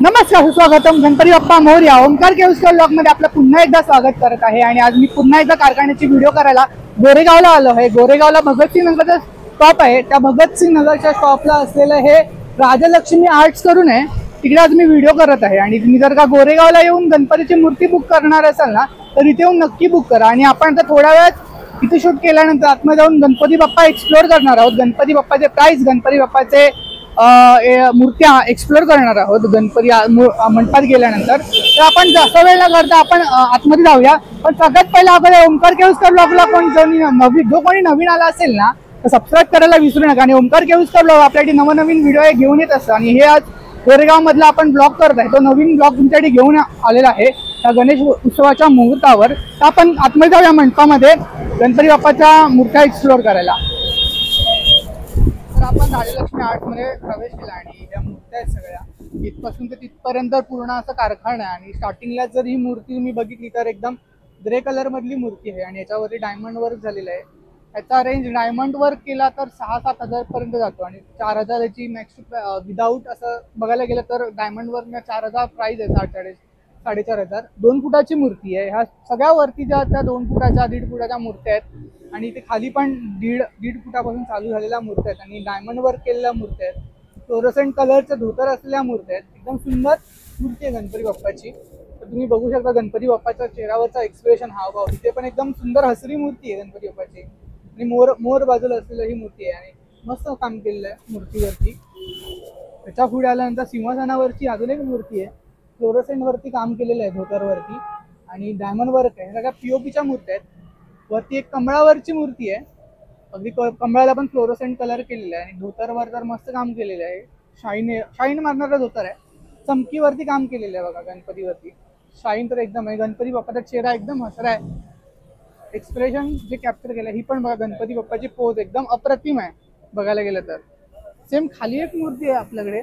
नमस्कार, सुस्वागतम. Ganpati Bappa Morya. Omkar caves blog मध्ये आपलं पुन्हा एकदा स्वागत करत आहे. आणि आज मी पुन्हा एकदा कारखान्याची व्हिडिओ करायला गोरेगावला आलो आहे. गोरेगावला भगतसिंग नगरचा स्टॉप आहे. त्या भगतसिंग नगरच्या स्टॉपला असलेलं हे राजलक्ष्मी आर्ट्स करून आहे. तिकडे आज मी व्हिडिओ करत आहे. आणि तुम्ही जर का गोरेगावला येऊन गणपतीची मूर्ती बुक करणार असाल ना, तर इथे येऊन नक्की बुक करा. आणि आपण आता थोड्या वेळात इथे शूट केल्यानंतर आतमध्ये जाऊन गणपती बाप्पा एक्सप्लोर करणार आहोत. गणपती बाप्पाचे प्राइस, गणपती बाप्पाचे मूर्त्या एक्सप्लोर करणार आहोत गणपती मंडपात गेल्यानंतर. तर आपण जास्त वेळ न करता आपण आतमध्ये जाऊया. पण सगळ्यात पहिला आपल्या ओमकार केव्स ब्लॉगला कोणी नवीन आला असेल ना, तर सबस्क्राईब करायला विसरू नका. आणि ओमकार केव्स ब्लॉग आपल्यासाठी नवनवीन व्हिडिओ घेऊन येत असतं. आणि हे आज गोरेगाव मधला आपण ब्लॉग करत आहे. तो नवीन ब्लॉग तुमच्यासाठी घेऊन आलेला आहे त्या गणेश उत्सवाच्या मुहूर्तावर. तर आपण आतमध्ये जाऊया मंडपामध्ये गणपती बाप्पाच्या मूर्त्या एक्सप्लोर करायला. तर आपण राजलक्ष्मी आर्ट्समध्ये प्रवेश केला आणि या मूर्त्या आहेत सगळ्या इथपासून ते तिथपर्यंत पूर्ण असं कारखाना आहे. आणि स्टार्टिंगला जर ही मूर्ती तुम्ही बघितली तर एकदम ग्रे कलर मधली मूर्ती आहे. आणि याच्यावरती डायमंड वर्क झालेलं आहे. याचा रेंज डायमंड वर्क केला तर 6-7 हजार पर्यंत जातो. आणि 4,000 याची मॅक्स विदाऊट असं बघायला गेलं तर डायमंड वर्क 4,000 प्राइस आहे. 4,500 2 फुटाची मूर्ती आहे. ह्या सगळ्या वरतीच्या त्या 2 फुटाच्या 1.5 फुटाच्या मूर्त्या आहेत. आणि ते खाली पण दीड फुटापासून चालू झालेल्या मूर्त्या आहेत. आणि डायमंड वर्क केलेल्या मूर्त्या आहेत. फ्लोरोसेंट कलरचं धोतर असलेल्या मूर्त्या आहेत. एकदम सुंदर मूर्ती आहे गणपती बाप्पाची. तर तुम्ही बघू शकता गणपती बाप्पाच्या चेहऱ्यावरचा एक्सप्रेशन, हावभाव. इथे पण एकदम सुंदर हसरी मूर्ती आहे गणपती बाप्पाची. आणि मोर बाजूला असलेलं ही मूर्ती आहे. आणि मस्त काम केलेलं आहे मूर्तीवरती. त्याच्या पुढे आल्यानंतर सिंहासनावरची अजून एक मूर्ती आहे. फ्लोरोसेंट वरती काम केलेलं आहे धोतरवरती. आणि डायमंड वर्क आहे. सगळ्या पीओपीच्या मूर्त्या आहेत. वरती एक कमळावरची मूर्ती आहे. अगदी कमळाला पण फ्लोरोसेंट कलर केलेला आहे. आणि धोतरवर तर मस्त काम केलेलं आहे. शाईन मारणारा धोतर आहे. चमकीवरती काम केलेलं आहे बघा गणपतीवरती. शाईन तर एकदम आहे. गणपती बाप्पाचा चेहरा एकदम हसरा आहे. एक्सप्रेशन जे कॅप्चर केलं ही पण बघा. गणपती बाप्पाची पोज एकदम अप्रतिम आहे बघायला गेलं तर. सेम खाली एक मूर्ती आहे आपल्याकडे.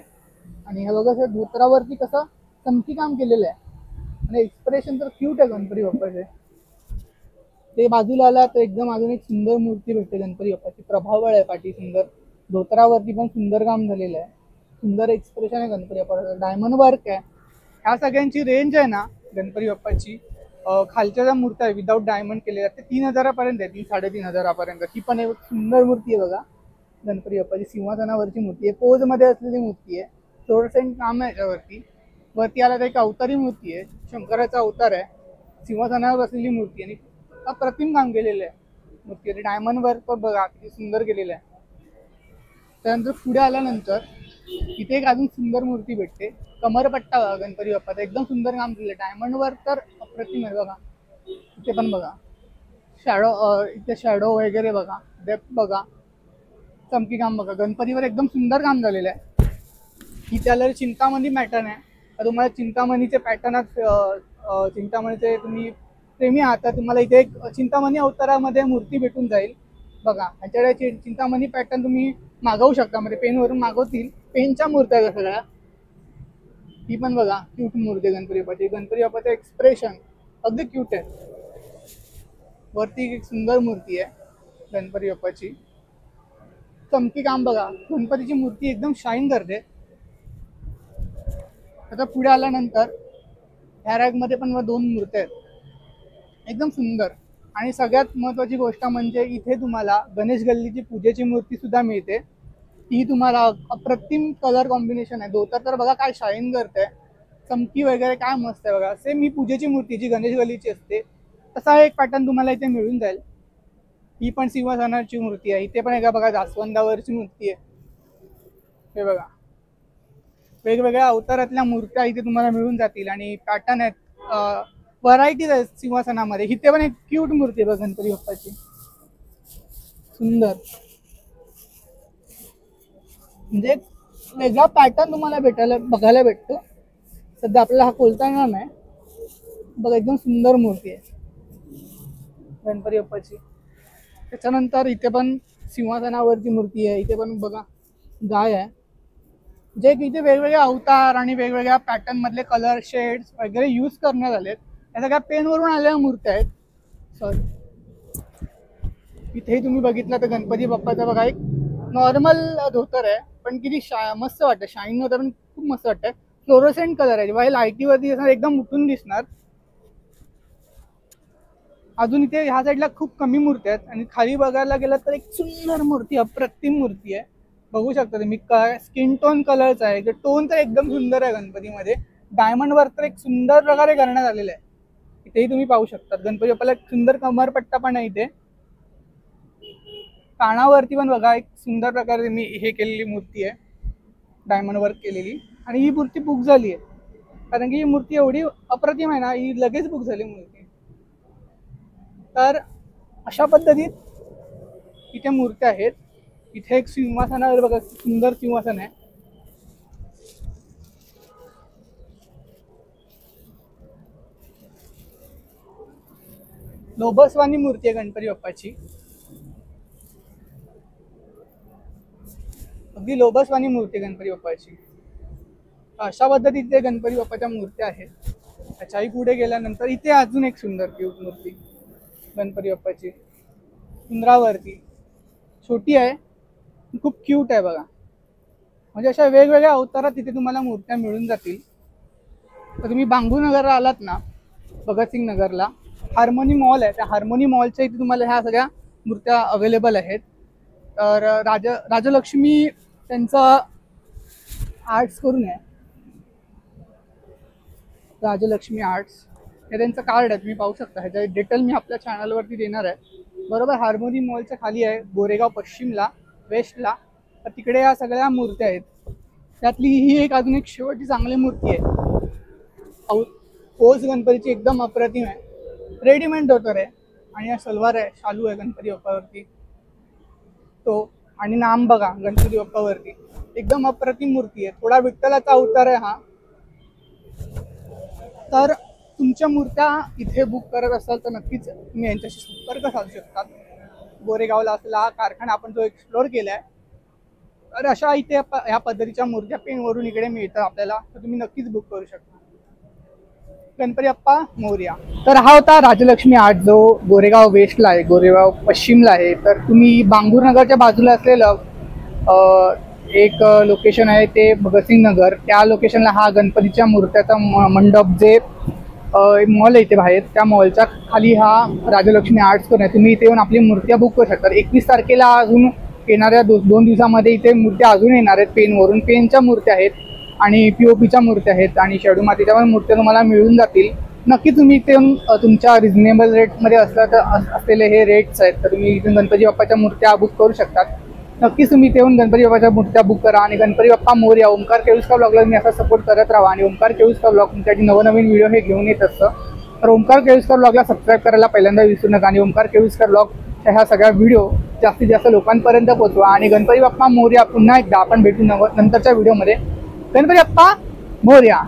आणि हे बघा धोतरावरती कसं चमकी काम केलेलं आहे. आणि एक्सप्रेशन तर क्यूट आहे गणपती बाप्पाचे. ते बाजूला आला तर एकदम अजून एक सुंदर मूर्ती भेटते गणपती बाप्पाची. प्रभावळ आहे पाठी सुंदर. धोतरावरती पण सुंदर काम झालेलं आहे. सुंदर एक्सप्रेशन आहे गणपती बाप्पाचं. डायमंड वर्क आहे. ह्या सगळ्यांची रेंज आहे ना गणपती बाप्पाची, खालच्या ज्या मूर्त्या आहे विदाऊट डायमंड केलेल्या ते 3,000 पर्यंत आहे. 3-3.5 पर्यंत. ही पण एक सुंदर मूर्ती आहे बघा गणपती बाप्पाची. सिंहासनावरची मूर्ती आहे. पोज मध्ये असलेली मूर्ती आहे. फ्लोरोसेंट काम आहे याच्यावरती. वरती आला तर एक अवतारी मूर्ती आहे. शंकराचा अवतार आहे. सिंहासनावर असलेली मूर्ती. आणि अप्रतिम काम केलेलं आहे मूर्ती. आणि डायमंड वर्क पण बघा किती सुंदर केलेलं आहे. त्यानंतर पुढे आल्यानंतर इथे एक अजून सुंदर मूर्ती भेटते. कमरपट्टा बघा गणपती बाप्पाचा. एकदम सुंदर काम केलेलं आहे. डायमंड वर्क तर अप्रतिम आहे बघा. इथे पण बघा इथे शॅडो वगैरे बघा. डेप्थ बघा. चमकी काम बघा. गणपतीवर एकदम सुंदर काम झालेलं आहे. इथे आलेलं चिंतामणी पॅटर्न आहे. तर तुम्हाला चिंतामणीचे पॅटर्न, चिंतामणीचे तुम्ही प्रेमी आहात तर तुम्हाला इथे एक चिंतामणी अवतारामध्ये मूर्ती भेटून जाईल बघा. ह्याच्याकडे चिंतामणी पॅटर्न तुम्ही मागवू शकता. म्हणजे पेनवरून मागवतील. पेनच्या मूर्त्या आहेत सगळ्या. ही पण बघा क्यूट मूर्ती आहे गणपती बाप्पाची. गणपती बाप्पाचं एक्सप्रेशन अगदी क्यूट आहे. वरती एक सुंदर मूर्ती आहे गणपती बाप्पाची. चमकी काम बघा. गणपतीची मूर्ती एकदम शाईन करते. आता पुढे आल्यानंतर ह्या रॅकमध्ये पण 2 मूर्त्या आहेत एकदम सुंदर. आणि सगळ्यात महत्त्वाची गोष्ट म्हणजे इथे तुम्हाला गणेश गल्लीची पूजेची मूर्ती सुद्धा मिळते. ती तुम्हाला अप्रतिम कलर कॉम्बिनेशन आहे. धोतर तर बघा काय शाईन करते. चमकी वगैरे काय मस्त आहे बघा. सेम ही पूजेची मूर्ती जी गणेश गल्लीची असते तसा एक पॅटर्न तुम्हाला इथे मिळून जाईल. ही पण सिंहासनाची मूर्ती आहे. इथे पण एका बघा जास्वंदावरची मूर्ती आहे. हे बघा वेगवेगळ्या अवतारातल्या मूर्त्या इथे तुम्हाला मिळून जातील. आणि पॅटर्न आहेत, व्हरायटीज आहेत सिंहासनामध्ये. इथे पण एक क्यूट मूर्ती आहे बघा गणपती बाप्पाची. सुंदर म्हणजे वेगळा पॅटर्न तुम्हाला बघायला भेटतो. सध्या आपल्याला हा खोलता येणार नाही बघा. एकदम सुंदर मूर्ती आहे गणपती बाप्पाची. त्याच्यानंतर इथे पण सिंहासनावरची मूर्ती आहे. इथे पण बघा गाय आहे. जे इथे वेगवेगळे अवतार आणि वेगवेगळ्या पॅटर्न मधले कलर शेड्स वगैरे यूज करण्यात आलेत. या सगळ्या पेनवरून आलेल्या मूर्त्या आहेत. सॉरी इथेही तुम्ही बघितलं तर गणपती बाप्पाचा बघा एक नॉर्मल धोतर आहे पण किती मस्त वाटतं. शाईन धोतर पण खूप मस्त वाटतं. फ्लोरोसेंट कलर आहे, जेव्हा हे लाईटीवरती असणार एकदम उठून दिसणार. अजून इथे ह्या साईडला खूप कमी मूर्ती आहेत आणि खाली बघायला गेलं तर एक सुंदर मूर्ती, अप्रतिम मूर्ती आहे. बघू शकता तुम्ही, स्किन टोन कलरचा आहे, टोन तर एकदम सुंदर आहे गणपतीमध्ये. डायमंड वर्क तर एक सुंदर प्रकारे करण्यात आलेलं आहे. इथेही तुम्ही पाहू शकता गणपती बाप्पाला एक सुंदर कमरपट्टा पण आहे इथे. कानावरती पण बघा एक सुंदर प्रकारे मी हे केलेली मूर्ती आहे, डायमंड वर्क केलेली. आणि ही मूर्ती बुक झाली आहे कारण की ही मूर्ती एवढी अप्रतिम आहे ना, ही लगेच बुक झाली मूर्ती. तर अशा पद्धतीत इथे मूर्त्या आहेत. इथे एक सिंहासनावर बघा, सुंदर सिंहासन आहे. लोभसवानी मूर्ती आहे गणपती बाप्पाची, अगदी लोभसवानी मूर्ती गणपती बाप्पाची. अशा पद्धतीचे गणपती बाप्पाच्या मूर्त्या आहेत. त्याच्याही पुढे गेल्यानंतर इथे अजून एक सुंदर क्यूट मूर्ती गणपती बाप्पाची, उंदरावरती, छोटी आहे, खूप क्यूट आहे बघा. म्हणजे अशा वेगवेगळ्या अवतारात तिथे तुम्हाला मूर्त्या मिळून जातील. तर तुम्ही बांबूनगरला आलात ना, भगतसिंग नगरला हार्मोनी मॉल आहे, त्या हार्मोनी मॉलच्या इथे तुम्हाला ह्या सगळ्या मूर्त्या अवेलेबल आहेत. तर राजलक्ष्मी त्यांचं आर्ट्स करून आहे, राजलक्ष्मी आर्ट्स हे त्यांचं कार्ड आहे, तुम्ही पाहू शकता. ह्याच्या डिटेल मी आपल्या चॅनलवरती देणार आहे. बरोबर हार्मोनी मॉलच्या खाली आहे, गोरेगाव पश्चिमला, वेस्टला. तर तिकडे या सगळ्या मूर्त्या आहेत. त्यातली ही एक अजून एक शेवटची चांगली मूर्ती आहे, पोच गणपतीची, एकदम अप्रतिम आहे. रेडीमेड धोतर आहे आणि या सलवार आहे, शालू आहे गणपती बाप्पावरती तो. आणि नाम बघा गणपती बाप्पावरती, एकदम अप्रतिम मूर्ती आहे. थोडा विठ्ठलाचा अवतार आहे हा. तर तुमच्या मूर्त्या इथे बुक करत असाल तर नक्कीच तुम्ही यांच्याशी संपर्क साधू शकतात. गोरेगावला असलेला हा कारखाना आपण जो एक्सप्लोअर केला आहे. तर अशा इथे ह्या पद्धतीच्या मूर्त्या पेनवरून इकडे मिळतात आपल्याला, तर तुम्ही नक्कीच बुक करू शकता. गणपती बाप्पा मोरया. तर हा होता राजलक्ष्मी आर्ट, जो गोरेगाव वेस्टला आहे, गोरेगाव पश्चिमला आहे. तर तुम्ही बांबूनगरच्या बाजूला असलेलं एक लोकेशन आहे ते भगतसिंग नगर, त्या लोकेशनला हा गणपतीच्या मूर्त्याचा मंडप, जे मॉल आहे इथे बाहेर, त्या मॉलच्या खाली हा राजलक्ष्मी आर्ट्स करून आहे. तुम्ही इथे येऊन आपली मूर्त्या बुक करू शकता. 21 तारखेला अजून येणाऱ्या 2 दिवसामध्ये इथे मूर्त्या अजून येणार आहेत. पेनवरून, पेनच्या मूर्त्या आहेत आणि POPच्या मूर्त्या आहेत आणि शेडू मातीच्या पण मूर्त्या तुम्हाला मिळून जातील. नक्की तुम्ही इथे येऊन तुमच्या रिजनेबल रेटमध्ये असलेले हे रेट्स आहेत, तर तुम्ही इथून गणपती बाप्पाच्या मूर्त्या बुक करू शकतात. नक्कीच तुम्ही इथे येऊन गणपती बाप्पाच्या मूर्त्या बुक करा. आणि गणपती बाप्पा मोरया. ओमकार केळुस्कर ब्लॉगला मी असा सपोर्ट करत राहा. आणि ओमकार केळुस्कर ब्लॉग तुमच्यासाठी नवनवीन व्हिडिओ हे घेऊन येत असतं. तर ओमकार केळुस्कर ब्लॉगला सबस्क्राईब करायला पहिल्यांदा विसरू नका. आणि ओमकार केळुस्कर ब्लॉगच्या ह्या सगळ्या व्हिडिओ जास्तीत जास्त लोकांपर्यंत पोहोचवा. आणि गणपती बाप्पा मोरया. पुन्हा एकदा आपण भेटू नंतरच्या व्हिडिओमध्ये. गणपती बाप्पा मोरया.